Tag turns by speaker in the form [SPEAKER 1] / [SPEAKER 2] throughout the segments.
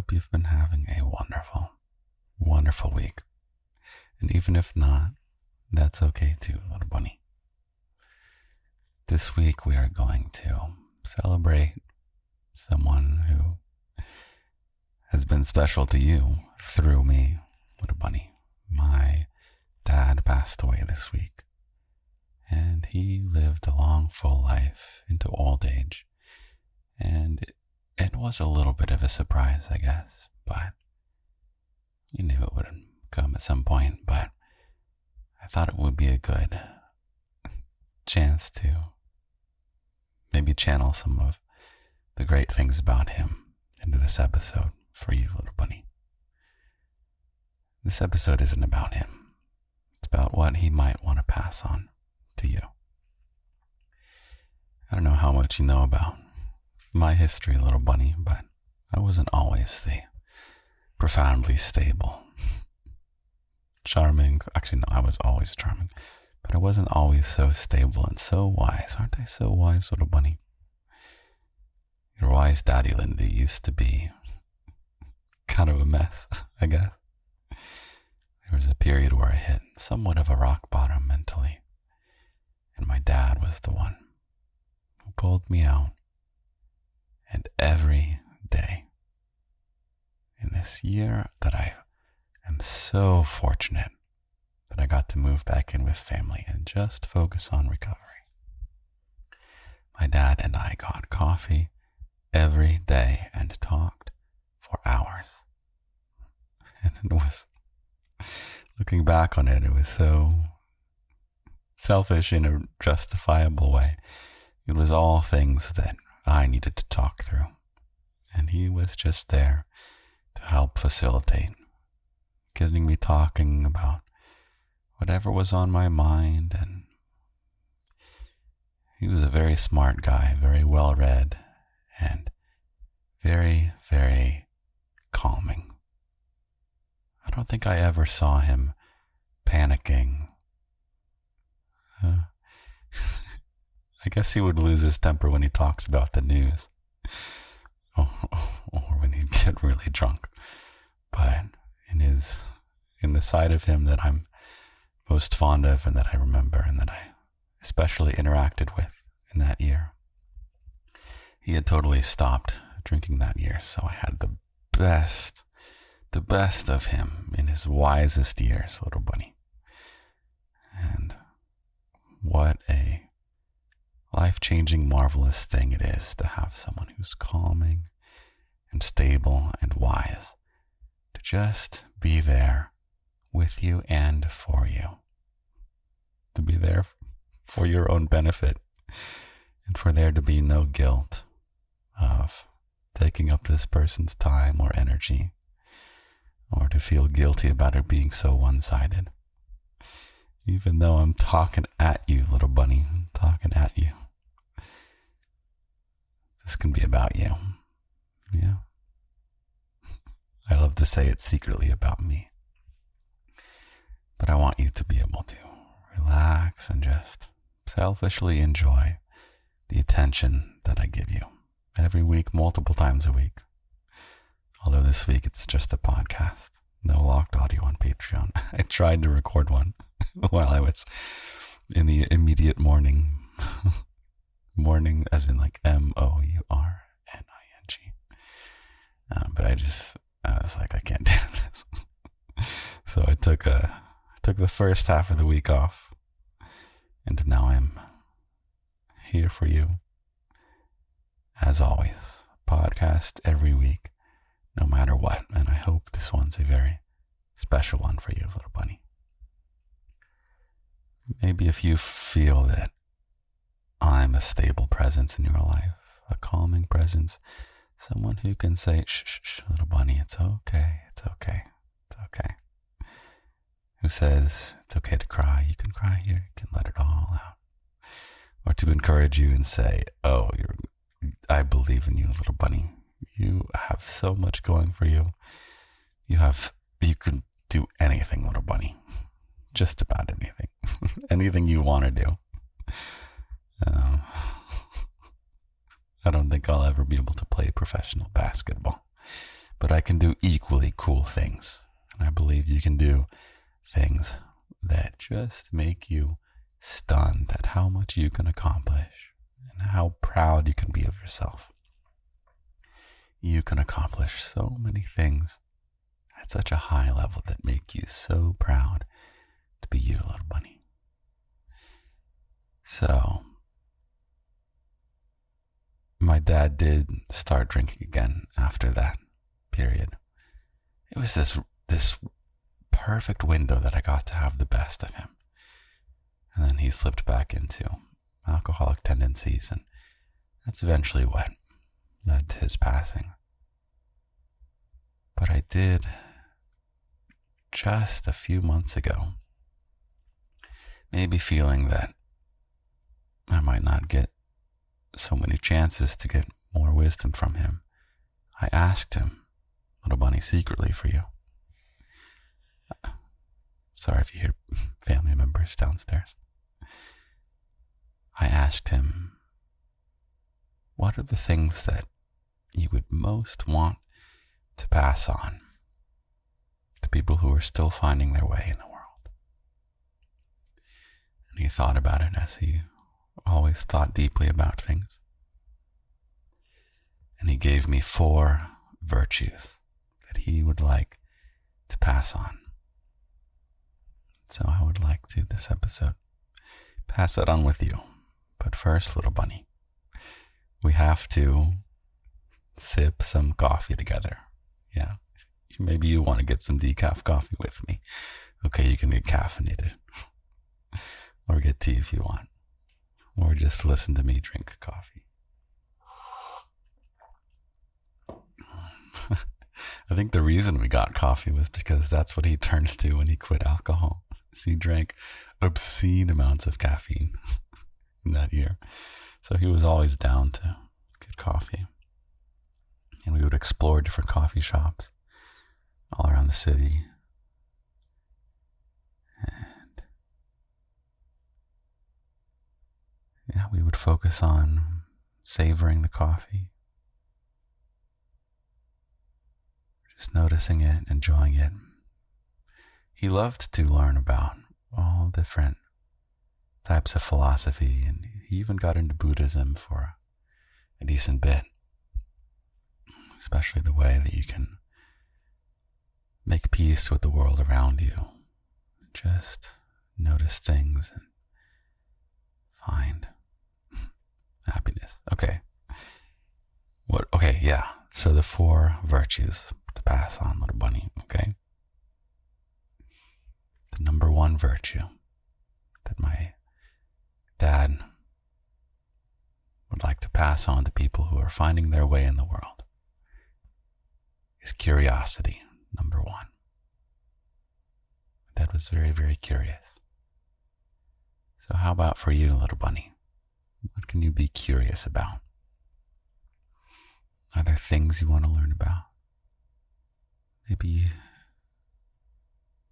[SPEAKER 1] hope you've been having a wonderful, wonderful week. And even if not, that's okay too, little bunny. This week we are going to celebrate someone who has been special to you through me, little bunny. My dad passed away this week, and he lived a long, full life into old age. And it was a little bit of a surprise, I guess, but we knew it would come at some point, but I thought it would be a good chance to maybe channel some of the great things about him into this episode for you, little bunny. This episode isn't about him. It's about what he might want to pass on to you. I don't know how much you know about my history, little bunny, but I wasn't always the profoundly stable, charming. Actually, no, I was always charming, but I wasn't always so stable and so wise. Aren't I so wise, little bunny? Your wise daddy, Lindy, used to be kind of a mess, I guess. There was a period where I hit somewhat of a rock bottom mentally, and my dad was the one who pulled me out. And every day in this year that I am so fortunate that I got to move back in with family and just focus on recovery. My dad and I got coffee every day and talked for hours. And it was, looking back on it, it was so selfish in a justifiable way. It was all things that I needed to talk through, and he was just there to help facilitate, getting me talking about whatever was on my mind. And he was a very smart guy, very well read, and very, very calming. I don't think I ever saw him panicking. I guess he would lose his temper when he talks about the news, or when he'd get really drunk. But in the side of him that I'm most fond of, and that I remember, and that I especially interacted with in that year, he had totally stopped drinking that year. So I had the best of him in his wisest years, little bunny. And what a life-changing, marvelous thing it is to have someone who's calming and stable and wise, to just be there with you and for you, to be there for your own benefit, and for there to be no guilt of taking up this person's time or energy, or to feel guilty about it being so one-sided. Even though I'm talking at you, little bunny, I'm talking at you. This can be about you. Yeah. I love to say it's secretly about me. But I want you to be able to relax and just selfishly enjoy the attention that I give you every week, multiple times a week. Although this week it's just a podcast. No locked audio on Patreon. I tried to record one while I was in the immediate morning. Morning as in like mourning. But I was like, I can't do this. So I took the first half of the week off. And now I'm here for you. As always, podcast every week, no matter what. And I hope this one's a very special one for you, little bunny. Maybe if you feel that I'm a stable presence in your life, a calming presence, someone who can say, shh, little bunny, it's okay, it's okay, it's okay. Who says, it's okay to cry, you can cry here, you can let it all out. Or to encourage you and say, I believe in you, little bunny. You have so much going for you. You can do anything, little bunny. Just about anything. Anything you want to do. I don't think I'll ever be able to play professional basketball, but I can do equally cool things. And I believe you can do things that just make you stunned at how much you can accomplish and how proud you can be of yourself. You can accomplish so many things at such a high level that make you so proud to be you, little bunny. So, my dad did start drinking again after that period. It was this perfect window that I got to have the best of him. And then he slipped back into alcoholic tendencies, and that's eventually what led to his passing. But I did, just a few months ago, maybe feeling that I might not get so many chances to get more wisdom from him, I asked him, little bunny, secretly for you. Sorry if you hear family members downstairs. I asked him, what are the things that you would most want to pass on to people who are still finding their way in the world? And he thought about it, as he always thought deeply about things. And he gave me 4 virtues that he would like to pass on. So I would like to, this episode, pass that on with you. But first, little bunny, we have to sip some coffee together. Yeah. Maybe you want to get some decaf coffee with me. Okay, you can get caffeinated. Or get tea if you want. Or just listen to me drink coffee. I think the reason we got coffee was because that's what he turned to when he quit alcohol. So he drank obscene amounts of caffeine in that year. So he was always down to get coffee. And we would explore different coffee shops all around the city. And yeah, we would focus on savoring the coffee. Just noticing it, enjoying it. He loved to learn about all different types of philosophy, and he even got into Buddhism for a decent bit. Especially the way that you can make peace with the world around you. Just notice things and find happiness. Okay. Okay, yeah. So the 4 virtues to pass on, little bunny, okay? The number 1 virtue that my dad would like to pass on to people who are finding their way in the world is curiosity, number 1. Dad was very, very curious. So how about for you, little bunny? What can you be curious about? Are there things you want to learn about? Maybe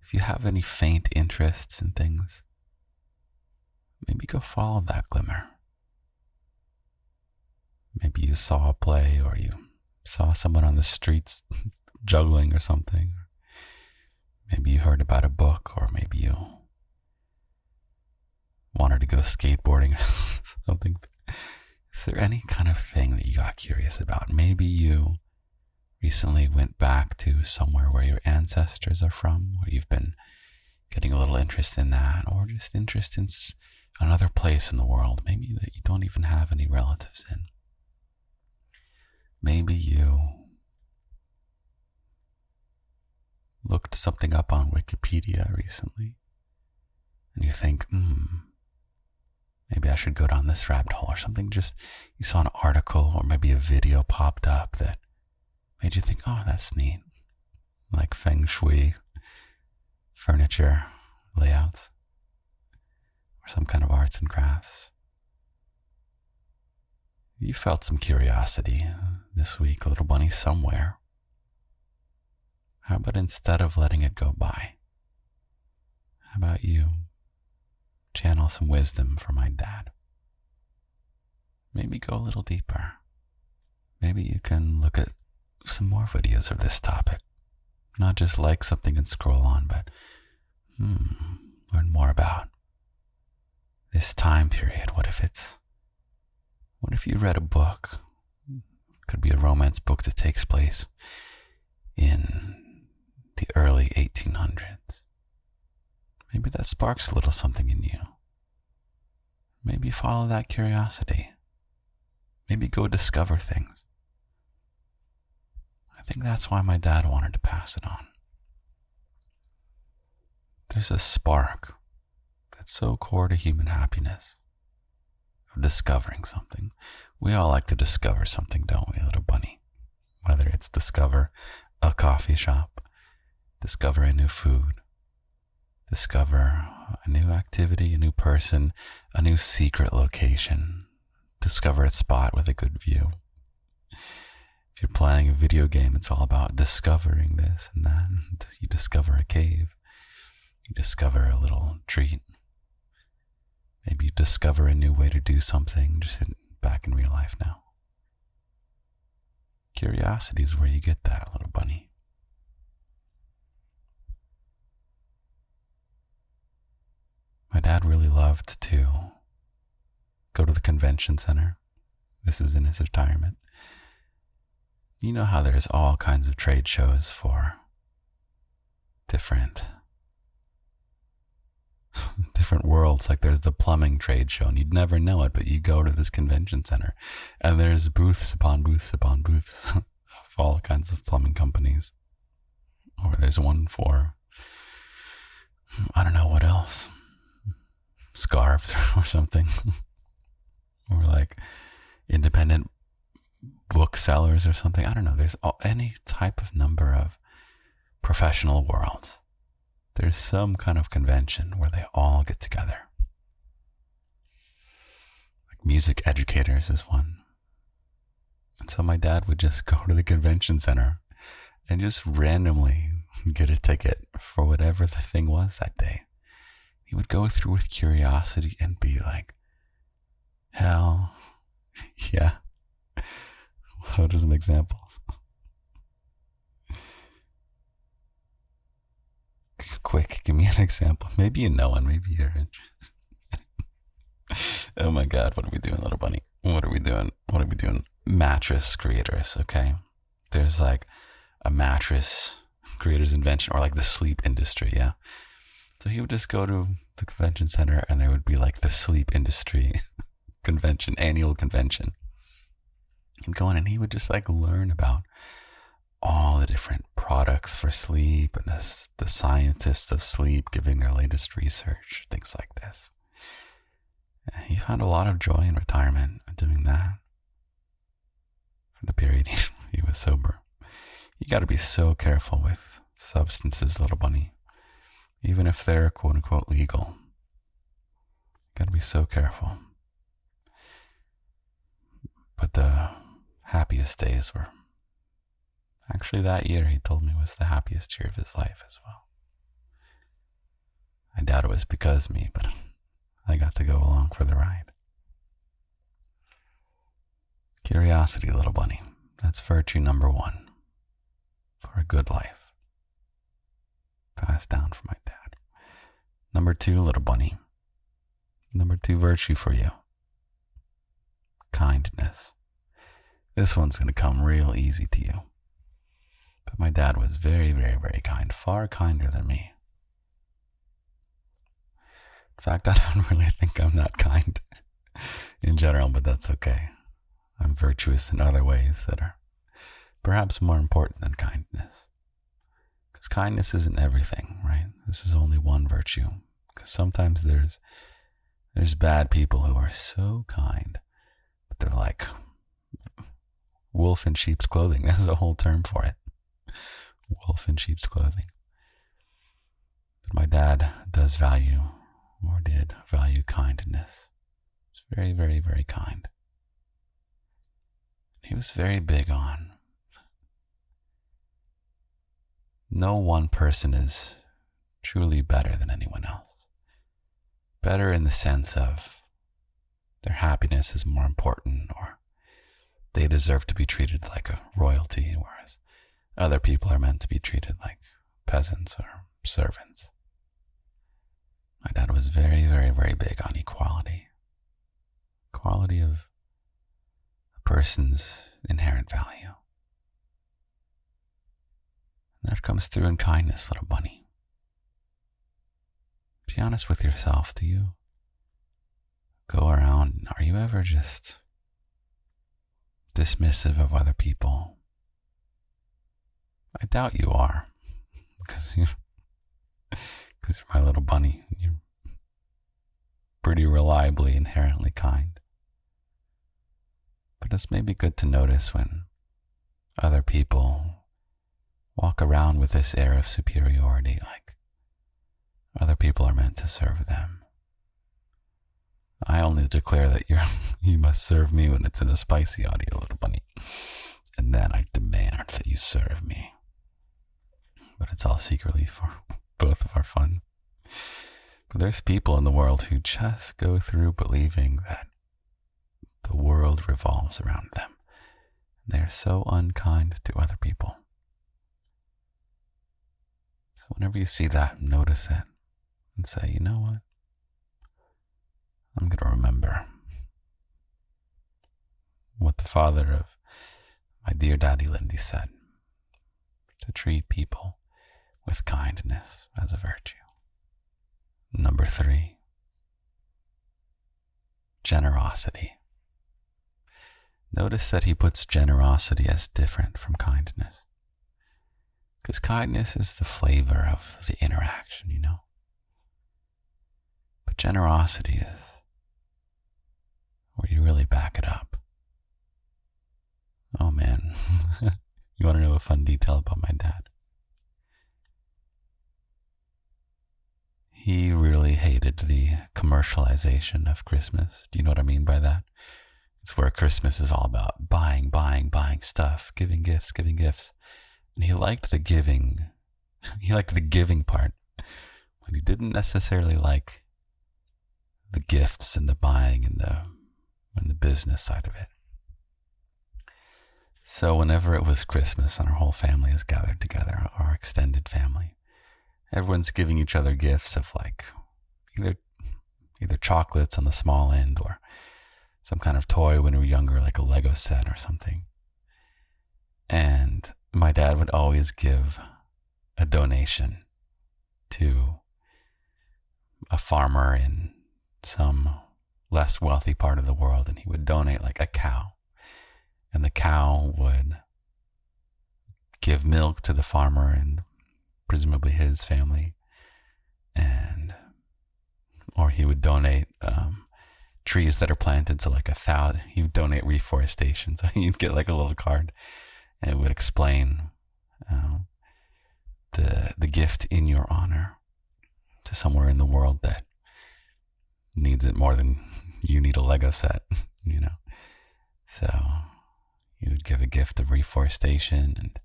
[SPEAKER 1] if you have any faint interests in things, maybe go follow that glimmer. Maybe you saw a play, or you saw someone on the streets juggling or something. Maybe you heard about a book, or maybe you wanted to go skateboarding or something. Is there any kind of thing that you got curious about? Maybe you recently went back to somewhere where your ancestors are from, or you've been getting a little interest in that, or just interest in another place in the world, maybe that you don't even have any relatives in. Maybe you looked something up on Wikipedia recently, and you think, maybe I should go down this rabbit hole or something. Just you saw an article or maybe a video popped up that made you think, oh, that's neat. Like feng shui, furniture, layouts, or some kind of arts and crafts. You felt some curiosity this week, little bunny, somewhere. How about instead of letting it go by, how about you channel some wisdom for my dad? Maybe go a little deeper. Maybe you can look at some more videos of this topic. Not just like something and scroll on, but learn more about this time period. What if you read a book? It could be a romance book that takes place in the early 1800s. Maybe that sparks a little something in you. Maybe follow that curiosity. Maybe go discover things. I think that's why my dad wanted to pass it on. There's a spark that's so core to human happiness, of discovering something. We all like to discover something, don't we, little bunny? Whether it's discover a coffee shop, discover a new food, discover a new activity, a new person, a new secret location, discover a spot with a good view. If you're playing a video game, it's all about discovering this and that. You discover a cave. You discover a little treat. Maybe you discover a new way to do something just back in real life now. Curiosity is where you get that, little bunny. My dad really loved to go to the convention center. This is in his retirement. You know how there's all kinds of trade shows for different worlds. Like there's the plumbing trade show, and you'd never know it, but you go to this convention center, and there's booths upon booths upon booths of all kinds of plumbing companies. Or there's one for, I don't know what else, scarves or something. Or like independent booksellers or something. I don't know. There's any type of number of professional worlds. There's some kind of convention where they all get together. Like music educators is one. And so my dad would just go to the convention center and just randomly get a ticket for whatever the thing was that day. He would go through with curiosity and be like, hell yeah. What are some examples? Quick, give me an example. Maybe you know one, maybe you're interested. Oh my God, what are we doing, little bunny? What are we doing? Mattress creators, okay? There's like a mattress creator's invention, or like the sleep industry, yeah? So he would just go to the convention center, and there would be like the sleep industry convention, annual convention. He'd go in and he would just like learn about all the different products for sleep and the scientists of sleep giving their latest research, things like this. And he found a lot of joy in retirement doing that for the period he was sober. You got to be so careful with substances, little bunny, even if they're quote unquote legal. You got to be so careful. But the happiest days were actually that year. He told me was the happiest year of his life as well. I doubt it was because of me, but I got to go along for the ride. Curiosity, little bunny. That's virtue number one for a good life. Passed down from my dad. Number two, little bunny. Number two virtue for you. Kindness. This one's going to come real easy to you. But my dad was very, very, very kind. Far kinder than me. In fact, I don't really think I'm that kind in general, but that's okay. I'm virtuous in other ways that are perhaps more important than kindness. Because kindness isn't everything, right? This is only one virtue. Because sometimes there's bad people who are so kind, but they're like wolf in sheep's clothing. There's a whole term for it. Wolf in sheep's clothing. But my dad does value, or did value, kindness. He's very, very, very kind. He was very big on no one person is truly better than anyone else. Better in the sense of their happiness is more important, or they deserve to be treated like a royalty, whereas other people are meant to be treated like peasants or servants. My dad was very, very, very big on equality. Equality of a person's inherent value. And that comes through in kindness, little bunny. Be honest with yourself. Do you go around, are you ever just dismissive of other people? I doubt you are, because you're my little bunny. You're pretty reliably inherently kind. But it's maybe good to notice when other people walk around with this air of superiority, like other people are meant to serve them. I only declare that you must serve me when it's in a spicy audio, little bunny. And then I demand that you serve me. But it's all secretly for both of our fun. But there's people in the world who just go through believing that the world revolves around them. They're so unkind to other people. So whenever you see that, notice it and say, you know what? I'm going to remember what the father of my dear daddy Lindy said, to treat people with kindness as a virtue. Number 3, generosity. Notice that he puts generosity as different from kindness. Because kindness is the flavor of the interaction, you know. But generosity is where you really back it up. Oh man, you want to know a fun detail about my dad? He really hated the commercialization of Christmas. Do you know what I mean by that? It's where Christmas is all about buying stuff, giving gifts. And he liked the giving. He liked the giving part, but he didn't necessarily like the gifts and the buying and the business side of it. So whenever it was Christmas and our whole family is gathered together, our extended family, everyone's giving each other gifts of like either chocolates on the small end or some kind of toy when we were younger, like a Lego set or something. And my dad would always give a donation to a farmer in some less wealthy part of the world, and he would donate like a cow. And the cow would give milk to the farmer and presumably his family, or he would donate trees that are planted. So like he would donate reforestation. So you'd get like a little card, and it would explain the gift in your honor to somewhere in the world that needs it more than you need a Lego set, you know. So you would give a gift of reforestation and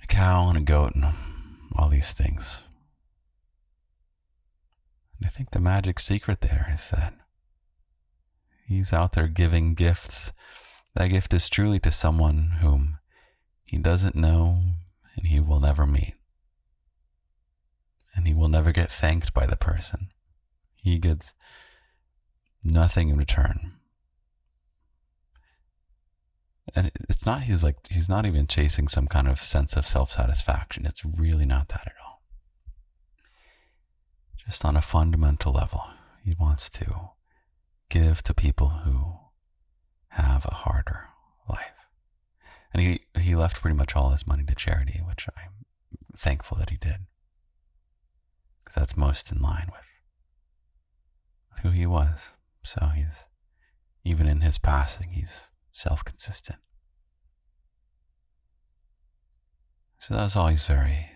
[SPEAKER 1] a cow and a goat and all these things. And I think the magic secret there is that he's out there giving gifts. That gift is truly to someone whom he doesn't know and he will never meet. And he will never get thanked by the person. He gets nothing in return. And it's not, he's not even chasing some kind of sense of self-satisfaction. It's really not that at all. Just on a fundamental level, he wants to give to people who have a harder life. And he left pretty much all his money to charity, which I'm thankful that he did. Because that's most in line with who he was. So even in his passing, he's self-consistent. So that was always very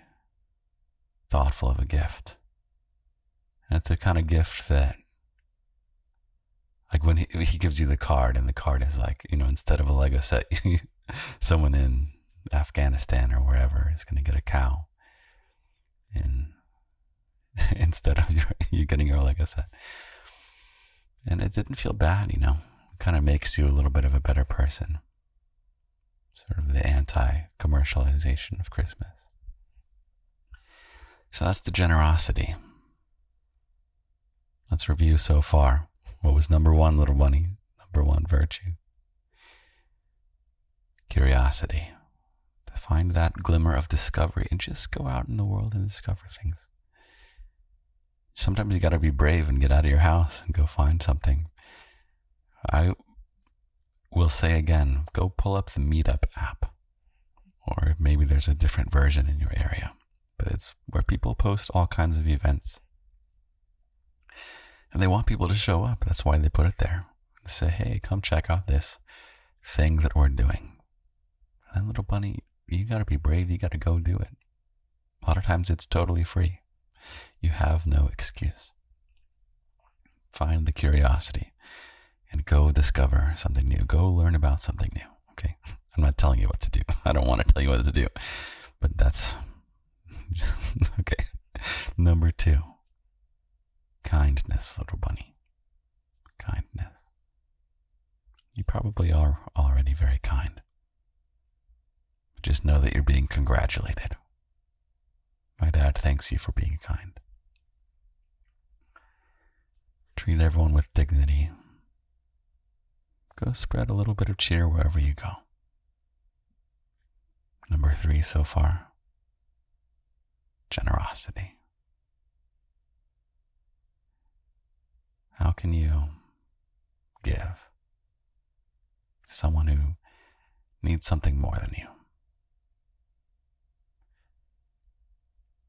[SPEAKER 1] thoughtful of a gift. And it's a kind of gift that, like when he gives you the card, and the card is like, you know, instead of a Lego set, someone in Afghanistan or wherever is going to get a cow, and instead of you getting your Lego set. And it didn't feel bad, you know. It kind of makes you a little bit of a better person. Sort of the anti-commercialization of Christmas. So that's the generosity. Let's review so far. What was number one, little bunny? Number one virtue. Curiosity. To find that glimmer of discovery and just go out in the world and discover things. Sometimes you got to be brave and get out of your house and go find something. I will say again, go pull up the Meetup app. Or maybe there's a different version in your area. But it's where people post all kinds of events. And they want people to show up. That's why they put it there. They say, hey, come check out this thing that we're doing. And then, little bunny, you got to be brave. You got to go do it. A lot of times it's totally free. You have no excuse. Find the curiosity and go discover something new. Go learn about something new. Okay? I'm not telling you what to do. I don't want to tell you what to do. But that's okay. Number 2. Kindness, little bunny. Kindness. You probably are already very kind. But just know that you're being congratulated. My dad thanks you for being kind. Treat everyone with dignity. Go spread a little bit of cheer wherever you go. Number 3 so far. Generosity. How can you give to someone who needs something more than you?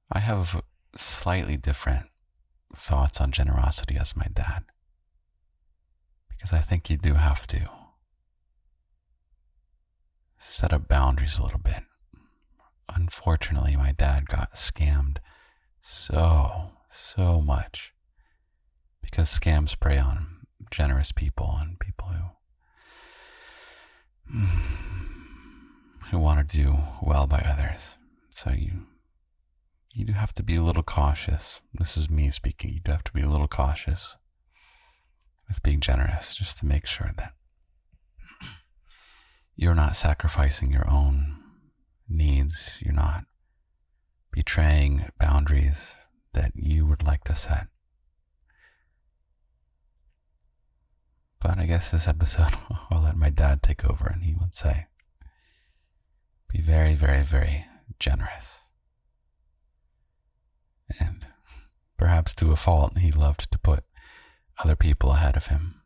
[SPEAKER 1] I have slightly different thoughts on generosity as my dad, because I think you do have to set up boundaries a little bit. Unfortunately, my dad got scammed so much, because scams prey on generous people and people who want to do well by others. So you do have to be a little cautious. This is me speaking. You do have to be a little cautious with being generous, just to make sure that you're not sacrificing your own needs. You're not betraying boundaries that you would like to set. But I guess this episode, I'll let my dad take over, and he would say, be very, very, very generous. And perhaps to a fault, he loved to put other people ahead of him.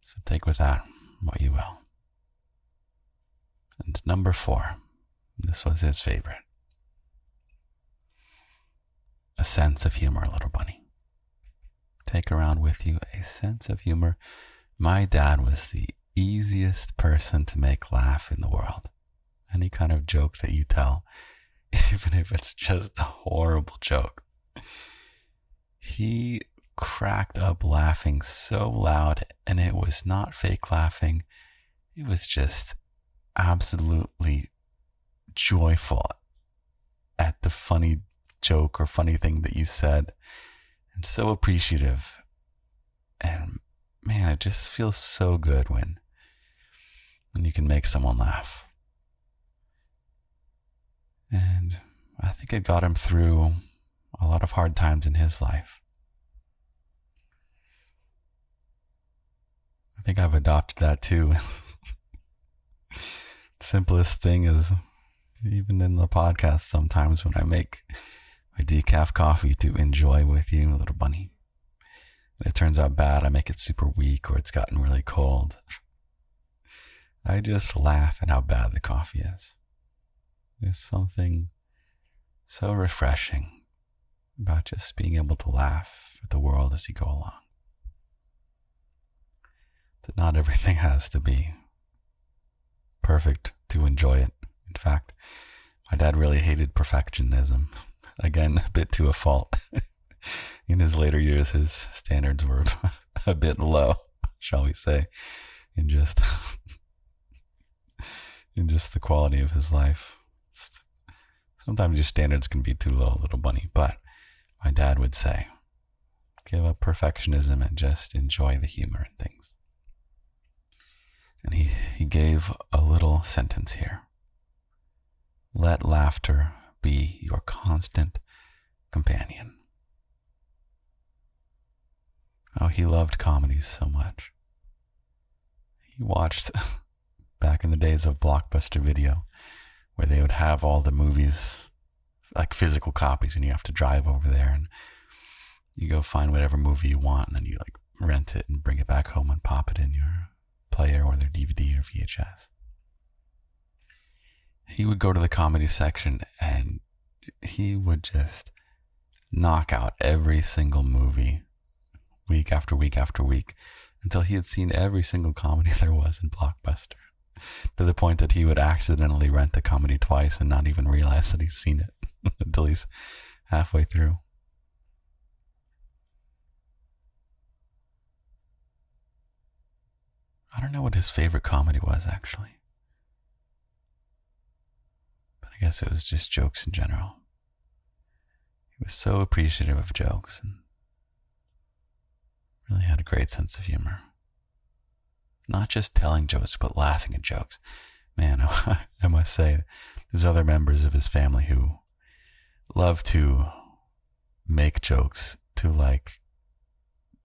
[SPEAKER 1] So take with that what you will. And number 4, this was his favorite. A sense of humor, little bunny. Take around with you a sense of humor. My dad was the easiest person to make laugh in the world. Any kind of joke that you tell, even if it's just a horrible joke, he cracked up laughing so loud, and it was not fake laughing. It was just absolutely joyful at the funny joke or funny thing that you said, and so appreciative. And man, it just feels so good when you can make someone laugh. And I think it got him through a lot of hard times in his life. I think I've adopted that too. Simplest thing is, even in the podcast, sometimes when I make my decaf coffee to enjoy with you, little bunny, and it turns out bad, I make it super weak or it's gotten really cold, I just laugh at how bad the coffee is. There's something so refreshing about just being able to laugh at the world as you go along. That not everything has to be perfect to enjoy it. In fact, my dad really hated perfectionism. Again, a bit to a fault. In his later years, his standards were a bit low, shall we say, in just the quality of his life. Sometimes your standards can be too low, little bunny, but my dad would say, give up perfectionism and just enjoy the humor in things. And he gave a little sentence here. Let laughter be your constant companion. Oh, he loved comedies so much. He watched back in the days of Blockbuster Video, where they would have all the movies, like physical copies, and you have to drive over there and you go find whatever movie you want, and then you like rent it and bring it back home and pop it in your player or their DVD or VHS. He would go to the comedy section and he would just knock out every single movie week after week after week until he had seen every single comedy there was in Blockbuster, to the point that he would accidentally rent a comedy twice and not even realize that he's seen it until he's halfway through. I don't know what his favorite comedy was, actually. But I guess it was just jokes in general. He was so appreciative of jokes and really had a great sense of humor. Not just telling jokes, but laughing at jokes. Man, I must say, there's other members of his family who love to make jokes to like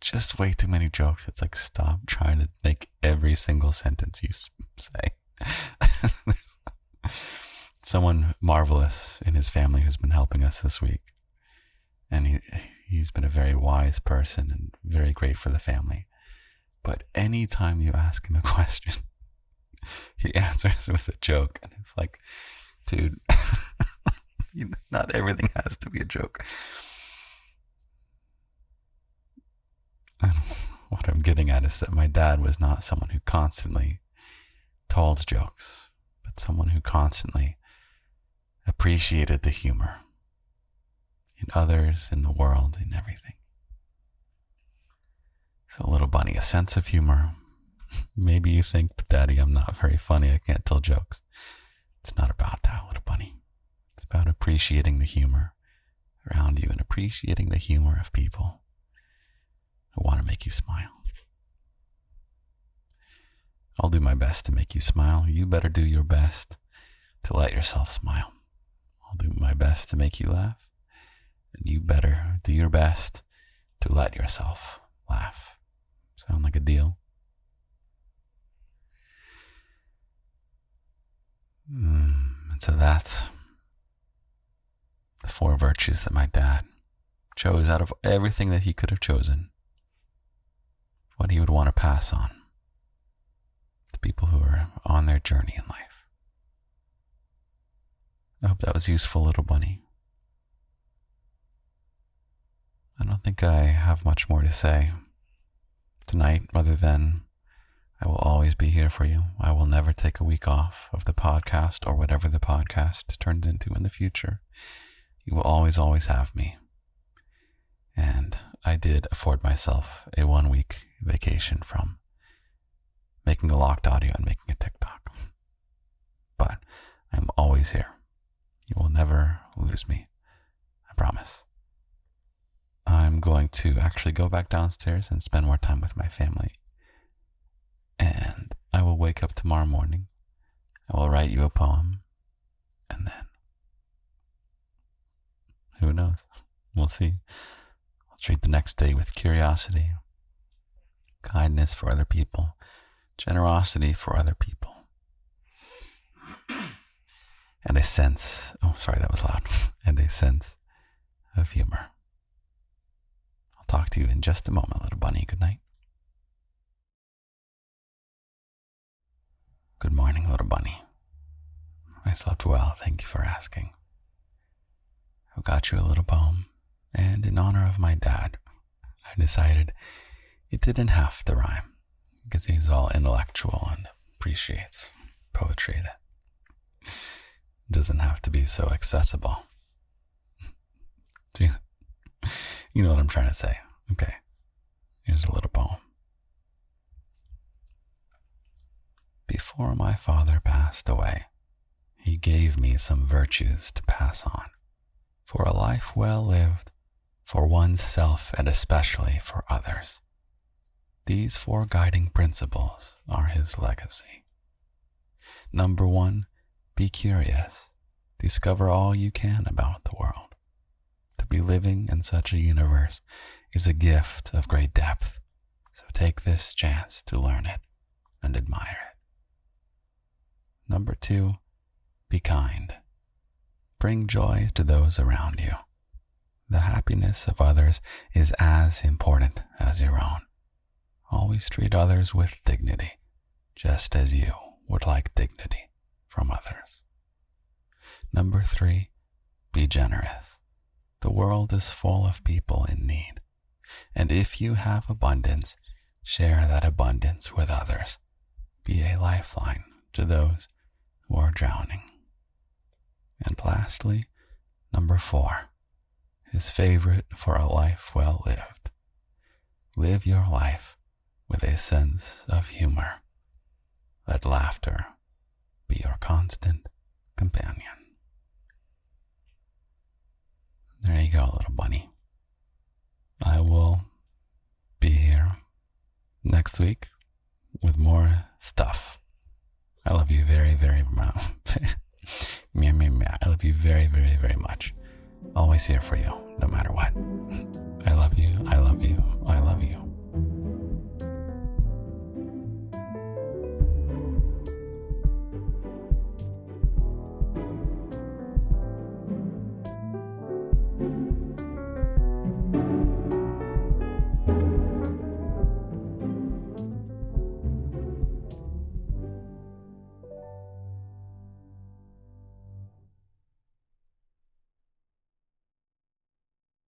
[SPEAKER 1] just way too many jokes. It's like, stop trying to make every single sentence you say. Someone marvelous in his family who's been helping us this week. And he's been a very wise person and very great for the family. But anytime you ask him a question, he answers with a joke. And it's like, dude, not everything has to be a joke. What I'm getting at is that my dad was not someone who constantly told jokes, but someone who constantly appreciated the humor in others, in the world, in everything. So, little bunny, a sense of humor. Maybe you think, but Daddy, I'm not very funny. I can't tell jokes. It's not about that, little bunny. It's about appreciating the humor around you and appreciating the humor of people who want to make you smile. I'll do my best to make you smile. You better do your best to let yourself smile. I'll do my best to make you laugh. And you better do your best to let yourself laugh. Sound like a deal? And so that's the 4 virtues that my dad chose out of everything that he could have chosen, what he would want to pass on to people who are on their journey in life. I hope that was useful, little bunny. I don't think I have much more to say tonight other than I will always be here for you. I will never take a week off of the podcast or whatever the podcast turns into in the future. You will always, always have me. And I did afford myself a 1-week vacation from making a locked audio and making a TikTok. But I'm always here. You will never lose me. I promise. I'm going to actually go back downstairs and spend more time with my family. And I will wake up tomorrow morning. I will write you a poem. And then, who knows? We'll see. I'll treat the next day with curiosity, kindness for other people, generosity for other people, and a sense, that was loud, and a sense of humor. I'll talk to you in just a moment, little bunny. Good night. Good morning, little bunny. I slept well, thank you for asking. I got you a little poem, and in honor of my dad, I decided it didn't have to rhyme, because he's all intellectual and appreciates poetry that doesn't have to be so accessible. You know what I'm trying to say. Okay, here's a little poem. Before my father passed away, he gave me some virtues to pass on, for a life well lived for one's self and especially for others. These 4 guiding principles are his legacy. Number 1, be curious. Discover all you can about the world. To be living in such a universe is a gift of great depth, so take this chance to learn it and admire it. Number 2, be kind. Bring joy to those around you. The happiness of others is as important as your own. Always treat others with dignity, just as you would like dignity from others. Number 3, be generous. The world is full of people in need, and if you have abundance, share that abundance with others. Be a lifeline to those who are drowning. And lastly, number 4, his favorite for a life well lived. Live your life with a sense of humor. Let laughter be your constant companion. There you go, little bunny. I will be here next week with more stuff. I love you very, very much. I love you very, very, very much. Always here for you, no matter what. I love you. I love you.